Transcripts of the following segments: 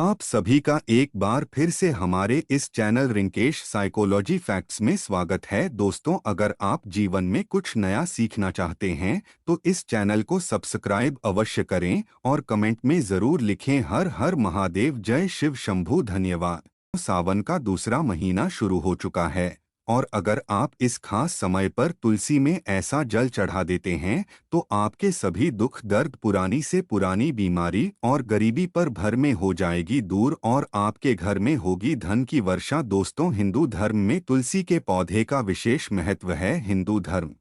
आप सभी का एक बार फिर से हमारे इस चैनल रिंकेश साइकोलॉजी फैक्ट्स में स्वागत है। दोस्तों, अगर आप जीवन में कुछ नया सीखना चाहते हैं तो इस चैनल को सब्सक्राइब अवश्य करें और कमेंट में ज़रूर लिखें हर हर महादेव, जय शिव शंभू, धन्यवाद। सावन का दूसरा महीना शुरू हो चुका है और अगर आप इस खास समय पर तुलसी में ऐसा जल चढ़ा देते हैं तो आपके सभी दुख दर्द, पुरानी से पुरानी बीमारी और गरीबी पर भर में हो जाएगी दूर और आपके घर में होगी धन की वर्षा। दोस्तों, हिंदू धर्म में तुलसी के पौधे का विशेष महत्व है। हिंदू धर्म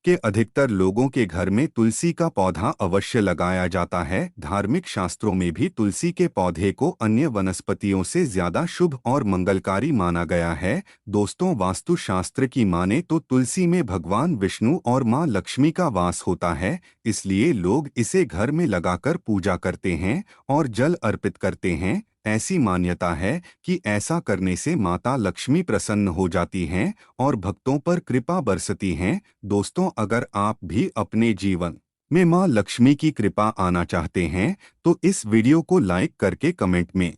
के अधिकतर लोगों के घर में तुलसी का पौधा अवश्य लगाया जाता है। धार्मिक शास्त्रों में भी तुलसी के पौधे को अन्य वनस्पतियों से ज्यादा शुभ और मंगलकारी माना गया है। दोस्तों, वास्तु शास्त्र की माने तो तुलसी में भगवान विष्णु और मां लक्ष्मी का वास होता है, इसलिए लोग इसे घर में लगाकर पूजा करते हैं और जल अर्पित करते हैं। ऐसी मान्यता है कि ऐसा करने से माता लक्ष्मी प्रसन्न हो जाती हैं और भक्तों पर कृपा बरसती हैं। दोस्तों, अगर आप भी अपने जीवन में मां लक्ष्मी की कृपा आना चाहते हैं तो इस वीडियो को लाइक करके कमेंट में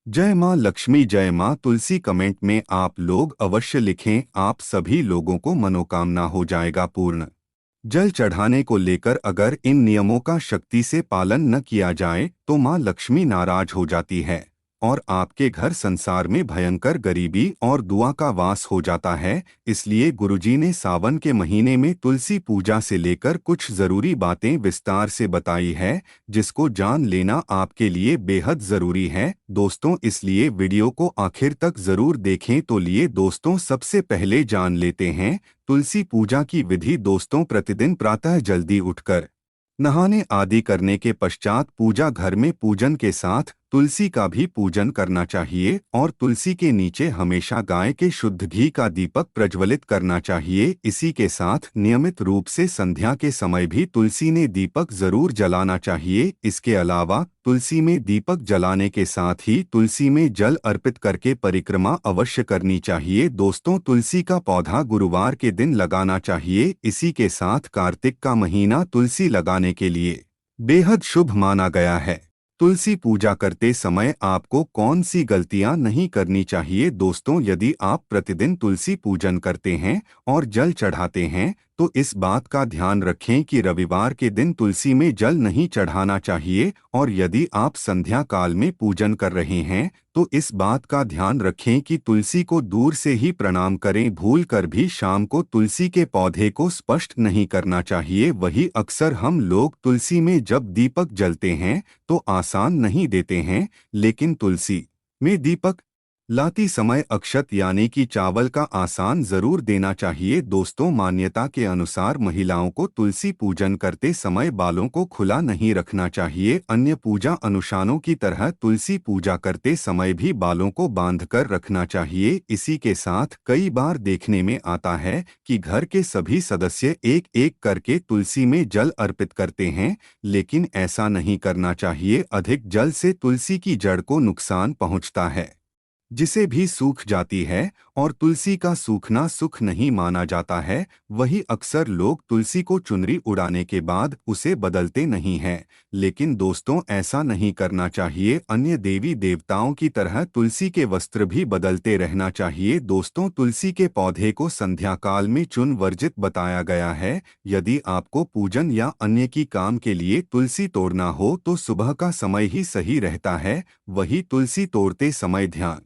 जय मां लक्ष्मी, जय मां तुलसी कमेंट में आप लोग अवश्य लिखें। आप सभी लोगों को मनोकामना हो जाएगा पूर्ण। जल चढ़ाने को लेकर अगर इन नियमों का शक्ति से पालन न किया जाए तो मां लक्ष्मी नाराज हो जाती है और आपके घर संसार में भयंकर गरीबी और दुआ का वास हो जाता है। इसलिए गुरुजी ने सावन के महीने में तुलसी पूजा से लेकर कुछ जरूरी बातें विस्तार से बताई है, जिसको जान लेना आपके लिए बेहद जरूरी है। दोस्तों, इसलिए वीडियो को आखिर तक जरूर देखें। तो लिए दोस्तों, सबसे पहले जान लेते हैं तुलसी पूजा की विधि। दोस्तों, प्रतिदिन प्रातः जल्दी उठकर नहाने आदि करने के पश्चात पूजा घर में पूजन के साथ तुलसी का भी पूजन करना चाहिए और तुलसी के नीचे हमेशा गाय के शुद्ध घी का दीपक प्रज्वलित करना चाहिए। इसी के साथ नियमित रूप से संध्या के समय भी तुलसी ने दीपक जरूर जलाना चाहिए। इसके अलावा तुलसी में दीपक जलाने के साथ ही तुलसी में जल अर्पित करके परिक्रमा अवश्य करनी चाहिए। दोस्तों, तुलसी का पौधा गुरुवार के दिन लगाना चाहिए। इसी के साथ कार्तिक का महीना तुलसी लगाने के लिए बेहद शुभ माना गया है। तुलसी पूजा करते समय आपको कौन सी गलतियां नहीं करनी चाहिए? दोस्तों, यदि आप प्रतिदिन तुलसी पूजन करते हैं और जल चढ़ाते हैं तो इस बात का ध्यान रखें कि रविवार के दिन तुलसी में जल नहीं चढ़ाना चाहिए और यदि आप संध्या काल में पूजन कर रहे हैं तो इस बात का ध्यान रखें कि तुलसी को दूर से ही प्रणाम करें। भूल कर भी शाम को तुलसी के पौधे को स्पर्श नहीं करना चाहिए। वही अक्सर हम लोग तुलसी में जब दीपक जलते हैं तो आसान नहीं देते हैं, लेकिन तुलसी में दीपक लाती समय अक्षत यानी कि चावल का आसान जरूर देना चाहिए। दोस्तों, मान्यता के अनुसार महिलाओं को तुलसी पूजन करते समय बालों को खुला नहीं रखना चाहिए। अन्य पूजा अनुष्ठानों की तरह तुलसी पूजा करते समय भी बालों को बांधकर रखना चाहिए। इसी के साथ कई बार देखने में आता है कि घर के सभी सदस्य एक एक करके तुलसी में जल अर्पित करते हैं, लेकिन ऐसा नहीं करना चाहिए। अधिक जल से तुलसी की जड़ को नुकसान पहुंचता है, जिसे भी सूख जाती है और तुलसी का सूखना सुख नहीं माना जाता है। वही अक्सर लोग तुलसी को चुनरी उड़ाने के बाद उसे बदलते नहीं हैं, लेकिन दोस्तों, ऐसा नहीं करना चाहिए। अन्य देवी देवताओं की तरह तुलसी के वस्त्र भी बदलते रहना चाहिए। दोस्तों, तुलसी के पौधे को संध्या काल में चुन वर्जित बताया गया है। यदि आपको पूजन या अन्य की काम के लिए तुलसी तोड़ना हो तो सुबह का समय ही सही रहता है। वही तुलसी तोड़ते समय ध्यान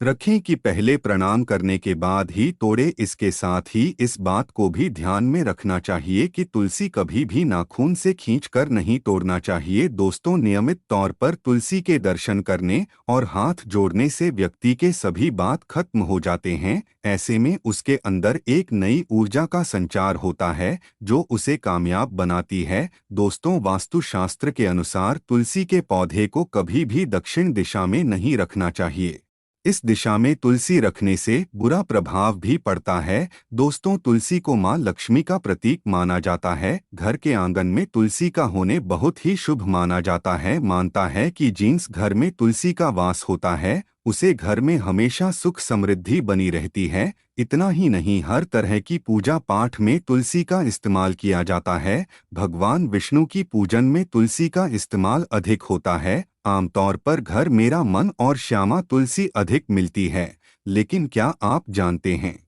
रखें कि पहले प्रणाम करने के बाद ही तोड़े। इसके साथ ही इस बात को भी ध्यान में रखना चाहिए कि तुलसी कभी भी नाखून से खींचकर नहीं तोड़ना चाहिए। दोस्तों, नियमित तौर पर तुलसी के दर्शन करने और हाथ जोड़ने से व्यक्ति के सभी बात खत्म हो जाते हैं। ऐसे में उसके अंदर एक नई ऊर्जा का संचार होता है जो उसे कामयाब बनाती है। दोस्तों, वास्तुशास्त्र के अनुसार तुलसी के पौधे को कभी भी दक्षिण दिशा में नहीं रखना चाहिए। इस दिशा में तुलसी रखने से बुरा प्रभाव भी पड़ता है। दोस्तों, तुलसी को मां लक्ष्मी का प्रतीक माना जाता है। घर के आंगन में तुलसी का होने बहुत ही शुभ माना जाता है। मानता है कि जिस घर में तुलसी का वास होता है उसे घर में हमेशा सुख समृद्धि बनी रहती है। इतना ही नहीं, हर तरह की पूजा पाठ में तुलसी का इस्तेमाल किया जाता है। भगवान विष्णु की पूजन में तुलसी का इस्तेमाल अधिक होता है। आमतौर पर घर मेरा मन और श्यामा तुलसी अधिक मिलती है। लेकिन क्या आप जानते हैं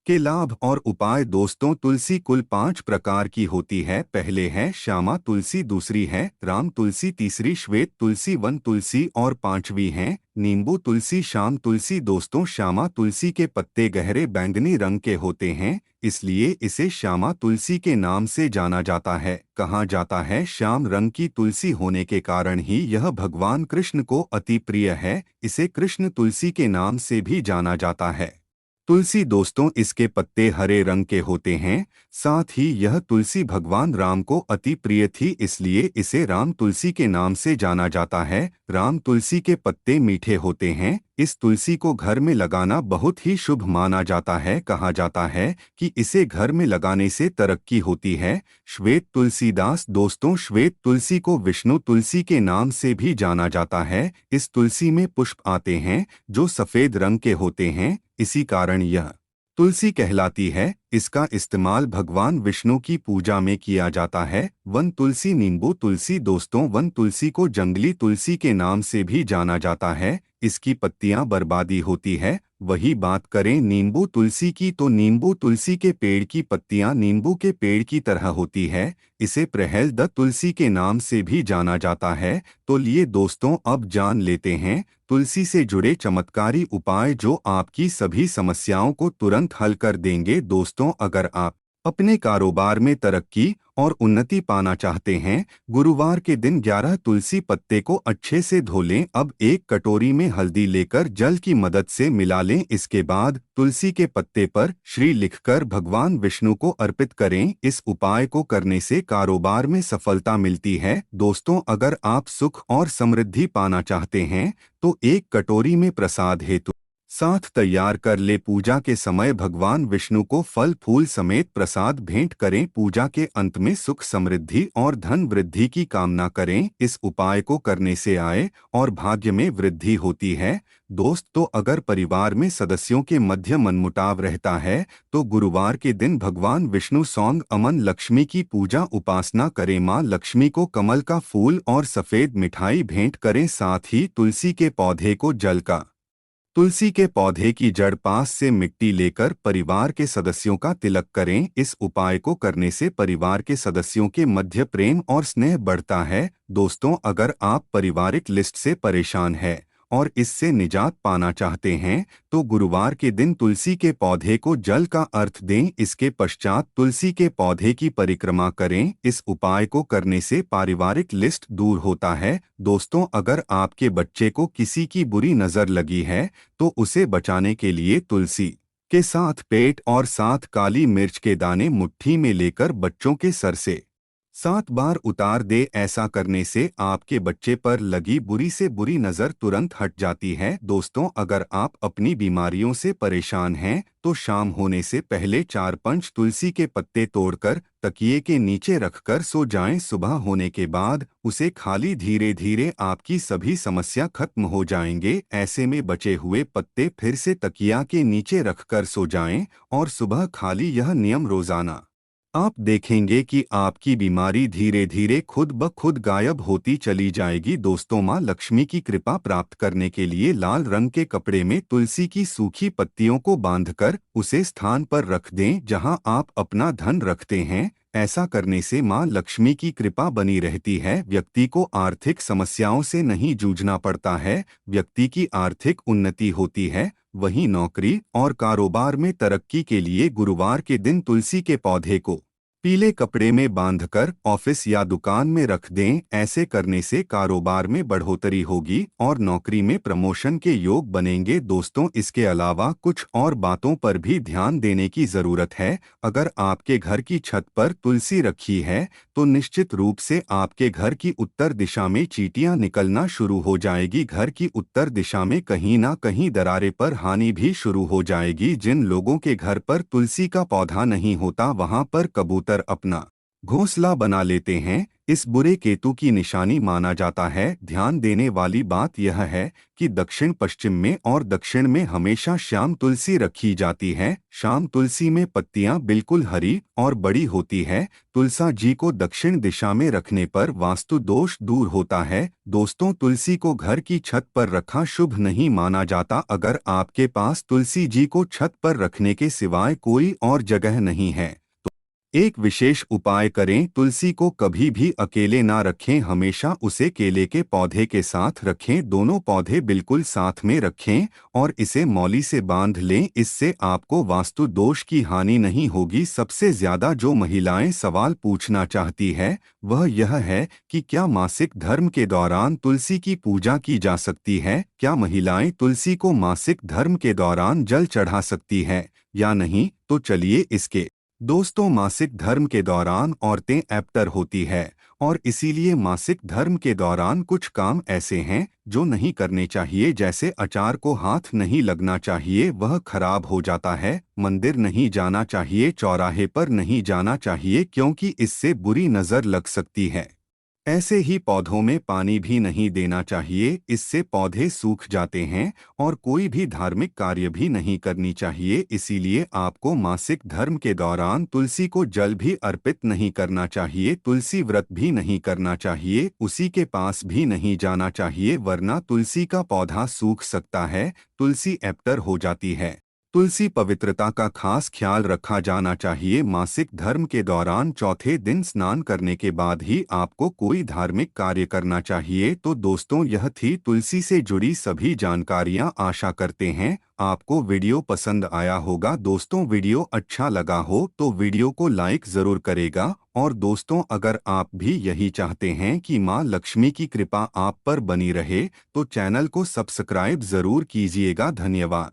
के लाभ और उपाय? दोस्तों, तुलसी कुल 5 प्रकार की होती है। पहले है श्यामा तुलसी, दूसरी है राम तुलसी, तीसरी श्वेत तुलसी, वन तुलसी और पांचवी है नींबू तुलसी, शाम तुलसी। दोस्तों, श्यामा तुलसी के पत्ते गहरे बैंगनी रंग के होते हैं, इसलिए इसे श्यामा तुलसी के नाम से जाना जाता है। कहा जाता है श्याम रंग की तुलसी होने के कारण ही यह भगवान कृष्ण को अति प्रिय है। इसे कृष्ण तुलसी के नाम से भी जाना जाता है। तुलसी दोस्तों, इसके पत्ते हरे रंग के होते हैं। साथ ही यह तुलसी भगवान राम को अति प्रिय थी, इसलिए इसे राम तुलसी के नाम से जाना जाता है। राम तुलसी के पत्ते मीठे होते हैं। इस तुलसी को घर में लगाना बहुत ही शुभ माना जाता है। कहा जाता है कि इसे घर में लगाने से तरक्की होती है। श्वेत तुलसीदास दोस्तों, श्वेत तुलसी को विष्णु तुलसी के नाम से भी जाना जाता है। इस तुलसी में पुष्प आते हैं जो सफेद रंग के होते हैं, इसी कारण यह तुलसी कहलाती है। इसका इस्तेमाल भगवान विष्णु की पूजा में किया जाता है। वन तुलसी, नींबू तुलसी दोस्तों, वन तुलसी को जंगली तुलसी के नाम से भी जाना जाता है। इसकी पत्तियां बर्बादी होती है। वही बात करें नींबू तुलसी की, तो नींबू तुलसी के पेड़ की पत्तियां नींबू के पेड़ की तरह होती है। इसे प्रहलद तुलसी के नाम से भी जाना जाता है। तो लिए दोस्तों, अब जान लेते हैं तुलसी से जुड़े चमत्कारी उपाय जो आपकी सभी समस्याओं को तुरंत हल कर देंगे। दोस्तों, अगर आप अपने कारोबार में तरक्की और उन्नति पाना चाहते हैं, गुरुवार के दिन 11 तुलसी पत्ते को अच्छे से धो लें। अब एक कटोरी में हल्दी लेकर जल की मदद से मिला लें। इसके बाद तुलसी के पत्ते पर श्री लिखकर भगवान विष्णु को अर्पित करें। इस उपाय को करने से कारोबार में सफलता मिलती है। दोस्तों, अगर आप सुख और समृद्धि पाना चाहते हैं तो एक कटोरी में प्रसाद हेतु साथ तैयार कर ले। पूजा के समय भगवान विष्णु को फल फूल समेत प्रसाद भेंट करें। पूजा के अंत में सुख समृद्धि और धन वृद्धि की कामना करें। इस उपाय को करने से आय और भाग्य में वृद्धि होती है। दोस्तों, अगर परिवार में सदस्यों के मध्य मनमुटाव रहता है तो गुरुवार के दिन भगवान विष्णु सौंग अमन लक्ष्मी की पूजा उपासना करें। मां लक्ष्मी को कमल का फूल और सफेद मिठाई भेंट करें। साथ ही तुलसी के पौधे को जल का तुलसी के पौधे की जड़ पास से मिट्टी लेकर परिवार के सदस्यों का तिलक करें। इस उपाय को करने से परिवार के सदस्यों के मध्य प्रेम और स्नेह बढ़ता है। दोस्तों, अगर आप पारिवारिक लिस्ट से परेशान हैं और इससे निजात पाना चाहते हैं तो गुरुवार के दिन तुलसी के पौधे को जल का अर्थ दें। इसके पश्चात तुलसी के पौधे की परिक्रमा करें। इस उपाय को करने से पारिवारिक लिस्ट दूर होता है। दोस्तों, अगर आपके बच्चे को किसी की बुरी नज़र लगी है तो उसे बचाने के लिए तुलसी के साथ पेट और साथ काली मिर्च के दाने मुट्ठी में लेकर बच्चों के सर से 7 बार उतार दे। ऐसा करने से आपके बच्चे पर लगी बुरी से बुरी नज़र तुरंत हट जाती है। दोस्तों, अगर आप अपनी बीमारियों से परेशान हैं तो शाम होने से पहले 4-5 तुलसी के पत्ते तोड़कर तकिए के नीचे रखकर सो जाएं। सुबह होने के बाद उसे खाली धीरे धीरे आपकी सभी समस्या खत्म हो जाएंगे। ऐसे में बचे हुए पत्ते फिर से तकिया के नीचे रखकर सो जाएं और सुबह खाली। यह नियम रोजाना आप देखेंगे कि आपकी बीमारी धीरे धीरे खुद ब खुद गायब होती चली जाएगी। दोस्तों, मां लक्ष्मी की कृपा प्राप्त करने के लिए लाल रंग के कपड़े में तुलसी की सूखी पत्तियों को बांधकर उसे स्थान पर रख दें जहां आप अपना धन रखते हैं। ऐसा करने से मां लक्ष्मी की कृपा बनी रहती है। व्यक्ति को आर्थिक समस्याओं से नहीं जूझना पड़ता है। व्यक्ति की आर्थिक उन्नति होती है। वहीं नौकरी और कारोबार में तरक्की के लिए गुरुवार के दिन तुलसी के पौधे को पीले कपड़े में बांधकर ऑफिस या दुकान में रख दें। ऐसे करने से कारोबार में बढ़ोतरी होगी और नौकरी में प्रमोशन के योग बनेंगे। दोस्तों, इसके अलावा कुछ और बातों पर भी ध्यान देने की ज़रूरत है। अगर आपके घर की छत पर तुलसी रखी है तो निश्चित रूप से आपके घर की उत्तर दिशा में चींटियां निकलना शुरू हो जाएगी। घर की उत्तर दिशा में कहीं ना कहीं दरारे पर हानि भी शुरू हो जाएगी। जिन लोगों के घर पर तुलसी का पौधा नहीं होता वहां पर कबूतर अपना घोंसला बना लेते हैं। इस बुरे केतु की निशानी माना जाता है। ध्यान देने वाली बात यह है कि दक्षिण पश्चिम में और दक्षिण में हमेशा श्याम तुलसी रखी जाती है। श्याम तुलसी में पत्तियां बिल्कुल हरी और बड़ी होती है। तुलसा जी को दक्षिण दिशा में रखने पर वास्तु दोष दूर होता है। दोस्तों, तुलसी को घर की छत पर रखा शुभ नहीं माना जाता। अगर आपके पास तुलसी जी को छत पर रखने के सिवाय कोई और जगह नहीं है, एक विशेष उपाय करें। तुलसी को कभी भी अकेले ना रखें, हमेशा उसे केले के पौधे के साथ रखें। दोनों पौधे बिल्कुल साथ में रखें और इसे मौली से बांध लें। इससे आपको वास्तु दोष की हानि नहीं होगी। सबसे ज्यादा जो महिलाएं सवाल पूछना चाहती है वह यह है कि क्या मासिक धर्म के दौरान तुलसी की पूजा की जा सकती है? क्या महिलाएं तुलसी को मासिक धर्म के दौरान जल चढ़ा सकती है या नहीं? तो चलिए इसके दोस्तों, मासिक धर्म के दौरान औरतें एप्टर होती है और इसीलिए मासिक धर्म के दौरान कुछ काम ऐसे हैं जो नहीं करने चाहिए। जैसे अचार को हाथ नहीं लगना चाहिए, वह खराब हो जाता है। मंदिर नहीं जाना चाहिए, चौराहे पर नहीं जाना चाहिए क्योंकि इससे बुरी नजर लग सकती है। ऐसे ही पौधों में पानी भी नहीं देना चाहिए, इससे पौधे सूख जाते हैं। और कोई भी धार्मिक कार्य भी नहीं करनी चाहिए। इसीलिए आपको मासिक धर्म के दौरान तुलसी को जल भी अर्पित नहीं करना चाहिए। तुलसी व्रत भी नहीं करना चाहिए, उसी के पास भी नहीं जाना चाहिए, वरना तुलसी का पौधा सूख सकता है, तुलसी एप्टर हो जाती है। तुलसी पवित्रता का खास ख्याल रखा जाना चाहिए। मासिक धर्म के दौरान चौथे दिन स्नान करने के बाद ही आपको कोई धार्मिक कार्य करना चाहिए। तो दोस्तों, यह थी तुलसी से जुड़ी सभी जानकारियां। आशा करते हैं आपको वीडियो पसंद आया होगा। दोस्तों, वीडियो अच्छा लगा हो तो वीडियो को लाइक जरूर करेगा। और दोस्तों, अगर आप भी यही चाहते हैं कि मां लक्ष्मी की कृपा आप पर बनी रहे तो चैनल को सब्सक्राइब जरूर कीजिएगा। धन्यवाद।